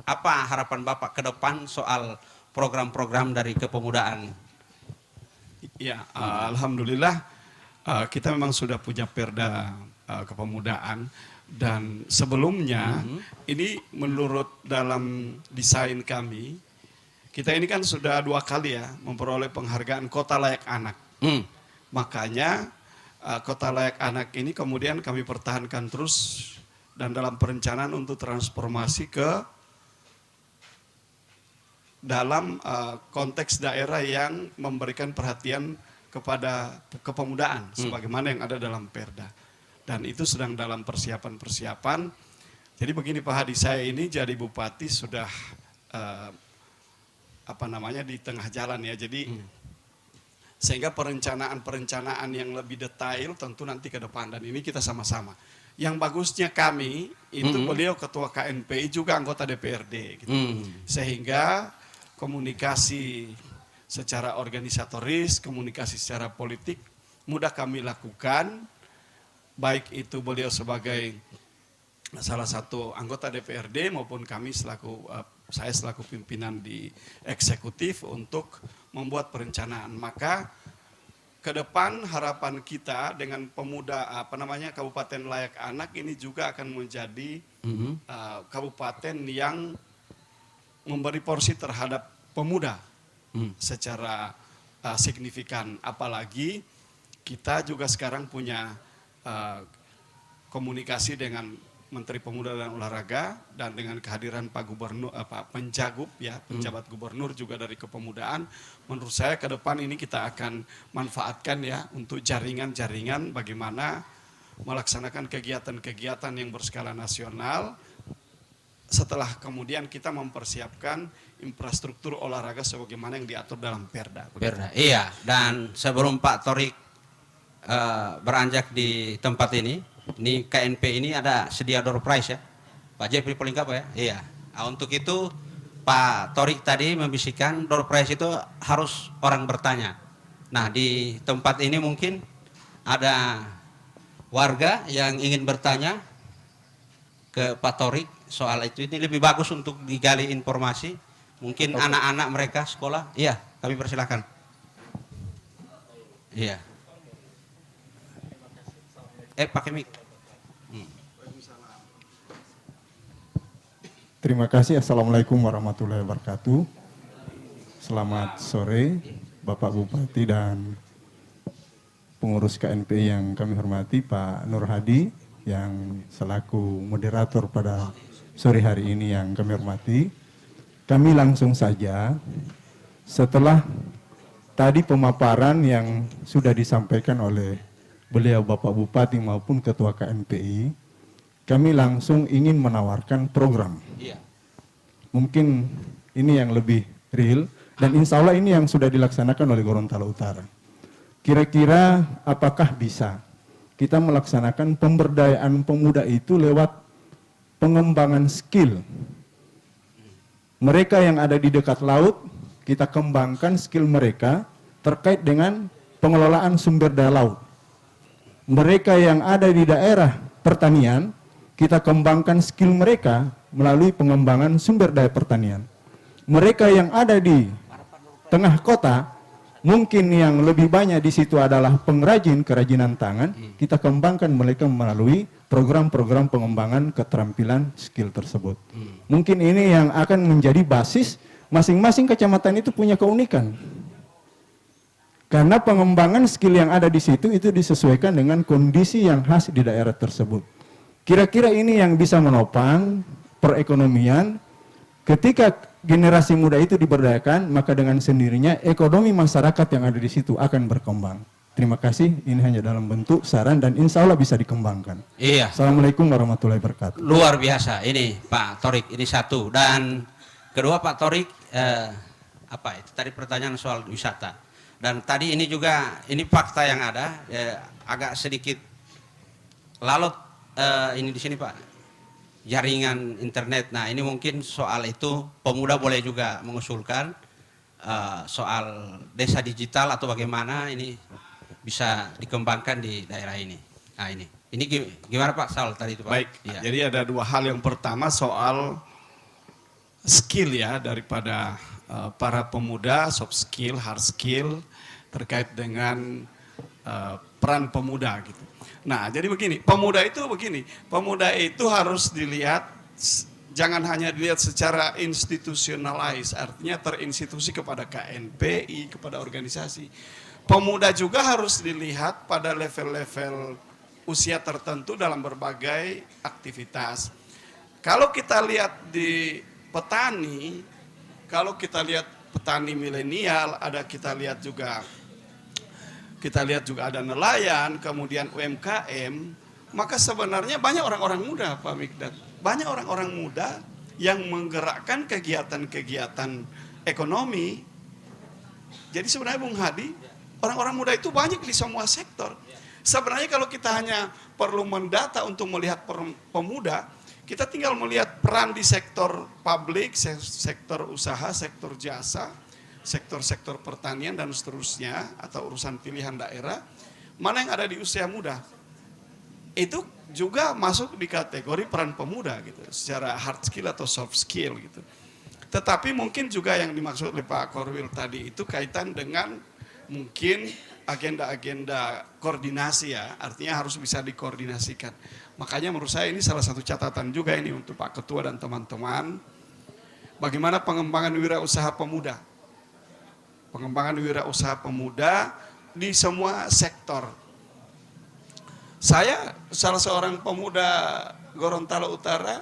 Apa harapan Bapak ke depan soal program-program dari kepemudaan? Ya, alhamdulillah kita memang sudah punya Perda kepemudaan, dan sebelumnya ini menurut dalam desain kami, kita ini kan sudah 2 kali ya memperoleh penghargaan Kota Layak Anak. Makanya Kota Layak Anak ini kemudian kami pertahankan terus, dan dalam perencanaan untuk transformasi ke dalam konteks daerah yang memberikan perhatian kepada kepemudaan sebagaimana yang ada dalam Perda. Dan itu sedang dalam persiapan-persiapan. Jadi begini Pak Hadi, saya ini jadi bupati sudah di tengah jalan ya. Jadi sehingga perencanaan yang lebih detail tentu nanti ke depan, dan ini kita sama-sama. Yang bagusnya kami itu beliau ketua KNPI juga anggota DPRD gitu. Sehingga komunikasi secara organisatoris, komunikasi secara politik mudah kami lakukan, baik itu beliau sebagai salah satu anggota DPRD maupun kami saya selaku pimpinan di eksekutif untuk membuat perencanaan. Maka ke depan harapan kita dengan pemuda Kabupaten Layak Anak ini juga akan menjadi kabupaten yang memberi porsi terhadap pemuda secara signifikan. Apalagi kita juga sekarang punya komunikasi dengan Menteri Pemuda dan Olahraga, dan dengan kehadiran Pak Gubernur, Penjagup ya, penjabat gubernur juga dari kepemudaan. Menurut saya ke depan ini kita akan manfaatkan ya untuk jaringan-jaringan bagaimana melaksanakan kegiatan-kegiatan yang berskala nasional, setelah kemudian kita mempersiapkan infrastruktur olahraga sebagaimana yang diatur dalam Perda. Perda, iya. Dan sebelum Pak Torik beranjak di tempat ini KNP ini ada sedia door prize ya, Pak Jeffrey Polingkap ya. Iya. Nah, untuk itu Pak Torik tadi membisikkan door prize itu harus orang bertanya. Nah, di tempat ini mungkin ada warga yang ingin bertanya ke Pak Torik soal itu. Ini lebih bagus untuk digali informasi. Mungkin anak-anak mereka sekolah. Iya, kami persilakan. Iya. Pakai mic. Terima kasih. Assalamualaikum warahmatullahi wabarakatuh. Selamat sore Bapak Bupati dan pengurus KNPI yang kami hormati, Pak Nur Hadi yang selaku moderator pada sore hari ini yang kami hormati. Kami langsung saja setelah tadi pemaparan yang sudah disampaikan oleh beliau Bapak Bupati maupun Ketua KNPI, kami langsung ingin menawarkan program. Iya. Mungkin ini yang lebih real, dan insya Allah ini yang sudah dilaksanakan oleh Gorontalo Utara. Kira-kira apakah bisa kita melaksanakan pemberdayaan pemuda itu lewat pengembangan skill. Mereka yang ada di dekat laut, kita kembangkan skill mereka terkait dengan pengelolaan sumber daya laut. Mereka yang ada di daerah pertanian, kita kembangkan skill mereka melalui pengembangan sumber daya pertanian. mereka yang ada di tengah kota, mungkin yang lebih banyak di situ adalah pengrajin kerajinan tangan, kita kembangkan mereka melalui program-program pengembangan keterampilan skill tersebut. Mungkin ini yang akan menjadi basis, masing-masing kecamatan itu punya keunikan. Karena pengembangan skill yang ada di situ itu disesuaikan dengan kondisi yang khas di daerah tersebut. Kira-kira ini yang bisa menopang perekonomian. Ketika generasi muda itu diberdayakan, maka dengan sendirinya ekonomi masyarakat yang ada di situ akan berkembang. Terima kasih, ini hanya dalam bentuk saran dan insya Allah bisa dikembangkan. Iya. Assalamualaikum warahmatullahi wabarakatuh. Luar biasa ini Pak Torik, ini satu. Dan kedua Pak Torik, apa itu tadi pertanyaan soal wisata. Dan tadi ini juga, ini fakta yang ada, agak sedikit lalot ini di sini Pak, jaringan internet. Nah ini mungkin soal itu pemuda boleh juga mengusulkan soal desa digital atau bagaimana ini bisa dikembangkan di daerah ini. Nah ini gimana Pak Saul tadi itu Pak? Baik, Ya. jadi ada dua hal. Yang pertama soal skill ya daripada para pemuda, soft skill, hard skill terkait dengan peran pemuda gitu. Nah jadi begini, pemuda itu harus dilihat, jangan hanya dilihat secara institutionalize, artinya terinstitusi kepada KNPI, kepada organisasi. Pemuda juga harus dilihat pada level-level usia tertentu dalam berbagai aktivitas. Kalau kita lihat di petani, kalau kita lihat petani milenial, kita lihat juga ada nelayan, kemudian UMKM, maka sebenarnya banyak orang-orang muda Pak Mikdad. Banyak orang-orang muda yang menggerakkan kegiatan-kegiatan ekonomi. Jadi sebenarnya Bung Hadi, orang-orang muda itu banyak di semua sektor. Sebenarnya kalau kita hanya perlu mendata untuk melihat pemuda, kita tinggal melihat peran di sektor publik, sektor usaha, sektor jasa, sektor-sektor pertanian dan seterusnya, atau urusan pilihan daerah, mana yang ada di usia muda. Itu juga masuk di kategori peran pemuda gitu, secara hard skill atau soft skill gitu. Tetapi mungkin juga yang dimaksud oleh Pak Korwil tadi itu kaitan dengan mungkin agenda-agenda koordinasi ya, artinya harus bisa dikoordinasikan. Makanya menurut saya ini salah satu catatan juga ini untuk Pak Ketua dan teman-teman, bagaimana pengembangan wirausaha pemuda. Pengembangan wirausaha pemuda di semua sektor. Saya salah seorang pemuda Gorontalo Utara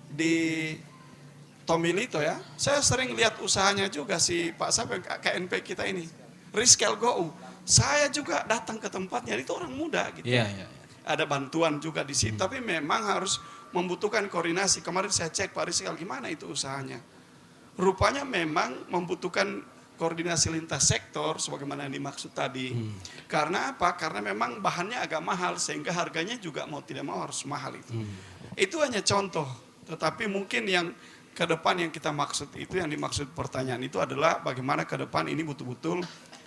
di Tomilito ya. Saya sering lihat usahanya juga si Pak Sapi KNP kita ini. Rizkel Gou. Saya juga datang ke tempatnya, itu orang muda gitu. Iya. Ada bantuan juga di situ, tapi memang harus membutuhkan koordinasi. Kemarin saya cek Pak Rizkel gimana itu usahanya. Rupanya memang membutuhkan koordinasi lintas sektor sebagaimana yang dimaksud tadi. Karena apa? Karena memang bahannya agak mahal sehingga harganya juga mau tidak mau harus mahal itu. Itu hanya contoh, tetapi mungkin yang ke depan yang kita maksud itu, yang dimaksud pertanyaan itu adalah bagaimana ke depan ini betul-betul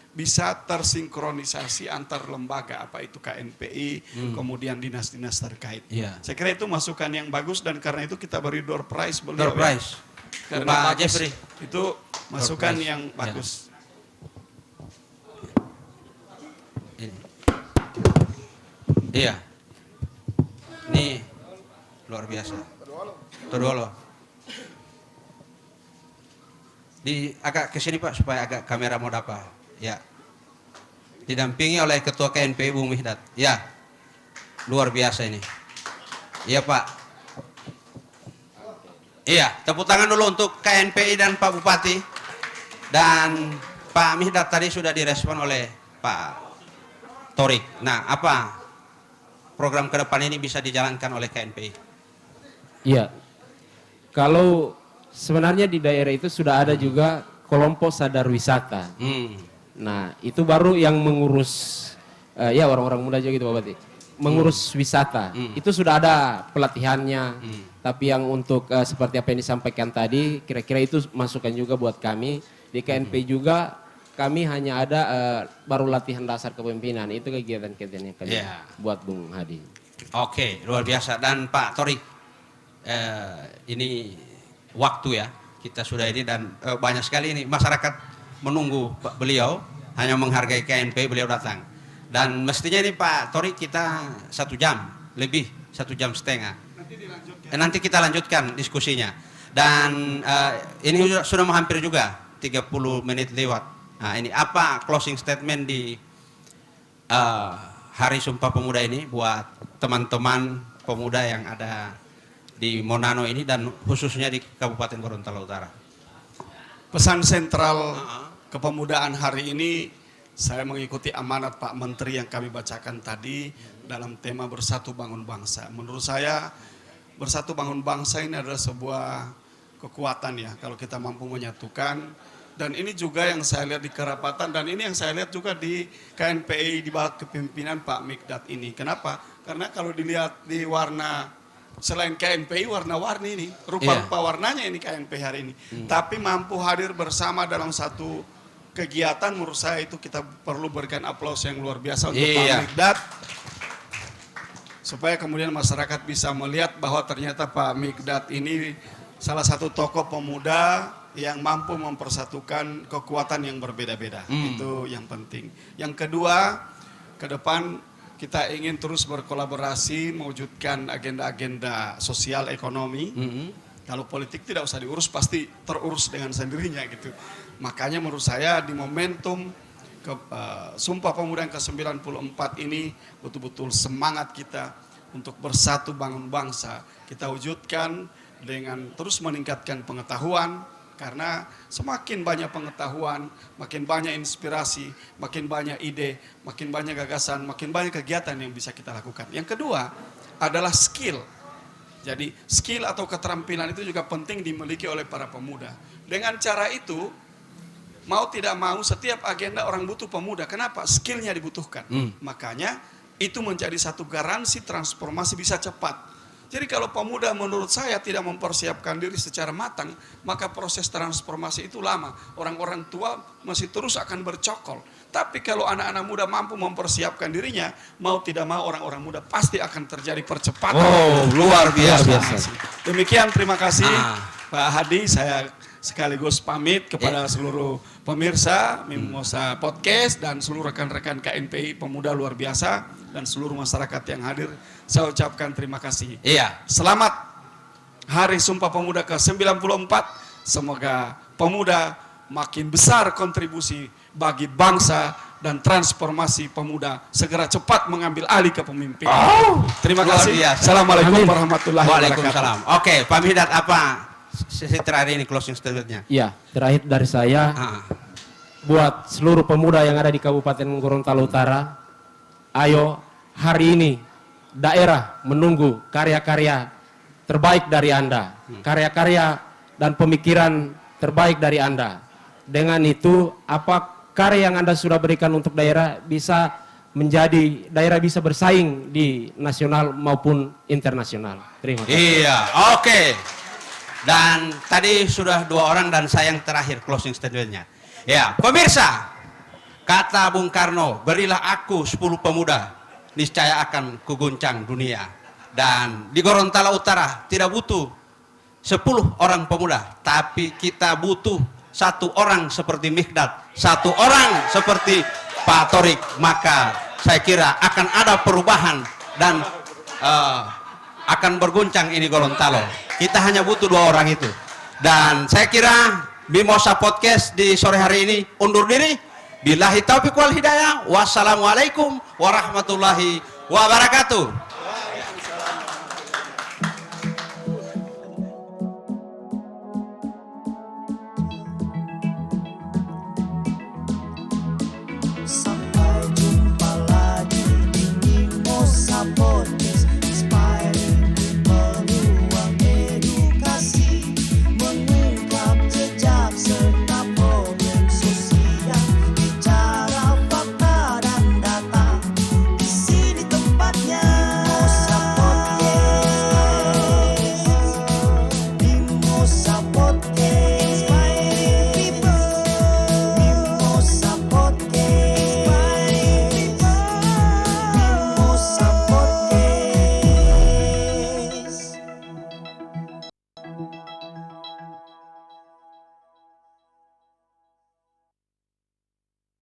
bisa tersinkronisasi antar lembaga, apa itu KNPI, kemudian dinas-dinas terkait. Iya. Saya kira itu masukan yang bagus dan karena itu kita beri door prize beliau. Door prize. Karena Pak bagus. Jeffrey. Itu masukan prize. yang Ya. bagus. Ini. Iya. Ini luar biasa. Todolo. Di agak ke sini Pak supaya agak kamera mau dapat. Ya. Didampingi oleh Ketua KNPI Bung Mihdat. Ya. Luar biasa ini. Iya Pak. Iya, tepuk tangan dulu untuk KNPI dan Pak Bupati. Dan Pak Mihdat tadi sudah direspon oleh Pak Torik. Nah, apa program ke depan ini bisa dijalankan oleh KNPI? Iya. Kalau sebenarnya di daerah itu sudah ada juga kelompok sadar wisata. Nah, itu baru yang mengurus ya orang-orang muda juga gitu Pak Bupati. Mengurus wisata. Itu sudah ada pelatihannya. Tapi yang untuk seperti apa yang disampaikan tadi, kira-kira itu masukan juga buat kami. Di KNP juga kami hanya ada baru latihan dasar kepemimpinan. Itu kegiatan-kegiatan yang kami buat Bung Hadi. Oke, luar biasa. Dan Pak Torik, ini waktu ya. kita sudah ini dan banyak sekali ini masyarakat menunggu beliau, hanya menghargai KNPI beliau datang. Dan mestinya ini Pak Tori kita 1 jam lebih, 1 jam setengah. Nanti kita lanjutkan diskusinya. Dan ini sudah hampir juga 30 menit lewat. Nah ini apa closing statement di Hari Sumpah Pemuda ini buat teman-teman pemuda yang ada di Monano ini dan khususnya di Kabupaten Gorontalo Utara. Pesan sentral kepemudaan hari ini, saya mengikuti amanat Pak Menteri yang kami bacakan tadi dalam tema Bersatu Bangun Bangsa. Menurut saya Bersatu Bangun Bangsa ini adalah sebuah kekuatan ya kalau kita mampu menyatukan. Dan ini juga yang saya lihat di Kerapatan dan ini yang saya lihat juga di KNPI di bawah kepemimpinan Pak Mikdad ini. Kenapa? Karena kalau dilihat di warna selain KNPI warna-warni ini, rupa-rupa warnanya ini KNPI hari ini. Tapi mampu hadir bersama dalam satu kegiatan, menurut saya itu kita perlu berikan aplaus yang luar biasa untuk Pak Mikdad. Supaya kemudian masyarakat bisa melihat bahwa ternyata Pak Mikdad ini salah satu tokoh pemuda yang mampu mempersatukan kekuatan yang berbeda-beda. Itu yang penting. Yang kedua, ke depan kita ingin terus berkolaborasi mewujudkan agenda-agenda sosial ekonomi. Kalau politik tidak usah diurus, pasti terurus dengan sendirinya gitu. Makanya menurut saya di momentum Sumpah Pemuda yang ke-94 ini betul-betul semangat kita untuk bersatu bangun bangsa. Kita wujudkan dengan terus meningkatkan pengetahuan, karena semakin banyak pengetahuan, makin banyak inspirasi, makin banyak ide, makin banyak gagasan, makin banyak kegiatan yang bisa kita lakukan. Yang kedua adalah skill. Jadi skill atau keterampilan itu juga penting dimiliki oleh para pemuda. Dengan cara itu, mau tidak mau setiap agenda orang butuh pemuda. Kenapa? Skillnya dibutuhkan. Makanya itu menjadi satu garansi transformasi bisa cepat. Jadi kalau pemuda menurut saya tidak mempersiapkan diri secara matang, maka proses transformasi itu lama. Orang-orang tua masih terus akan bercokol. Tapi kalau anak-anak muda mampu mempersiapkan dirinya, mau tidak mau orang-orang muda pasti akan terjadi percepatan. Oh, luar biasa. Demikian, terima kasih Pak Hadi. Saya sekaligus pamit kepada seluruh pemirsa Mimosa Podcast dan seluruh rekan-rekan KNPI Pemuda luar biasa dan seluruh masyarakat yang hadir. Saya ucapkan terima kasih. Selamat Hari Sumpah Pemuda ke-94. Semoga pemuda makin besar kontribusi bagi bangsa dan transformasi pemuda segera cepat mengambil alih kepemimpinan. Terima kasih. Assalamualaikum warahmatullahi wabarakatuh. Waalaikumsalam. Oke, Pak Mikdad, apa sesi terakhir ini closing statement-nya? Ya, terakhir dari saya, buat seluruh pemuda yang ada di Kabupaten Gorontalo Utara, ayo hari ini daerah menunggu karya-karya terbaik dari Anda, karya-karya dan pemikiran terbaik dari Anda. Dengan itu, apa karya yang Anda sudah berikan untuk daerah bisa menjadi, daerah bisa bersaing di nasional maupun internasional. Terima kasih. Iya, oke. Dan tadi sudah 2 orang dan saya yang terakhir closing statement-nya. Ya, pemirsa, kata Bung Karno, berilah aku 10 pemuda, niscaya akan kuguncang dunia. Dan di Gorontalo Utara tidak butuh 10 orang pemuda, tapi kita butuh 1 orang seperti Mikdad, 1 orang seperti Pak Torik. Maka saya kira akan ada perubahan dan akan berguncang ini Gorontalo. Kita hanya butuh 2 orang itu. Dan saya kira Mimosa Podcast di sore hari ini undur diri. Billahi taufiq wal hidayah. Wassalamualaikum warahmatullahi wabarakatuh.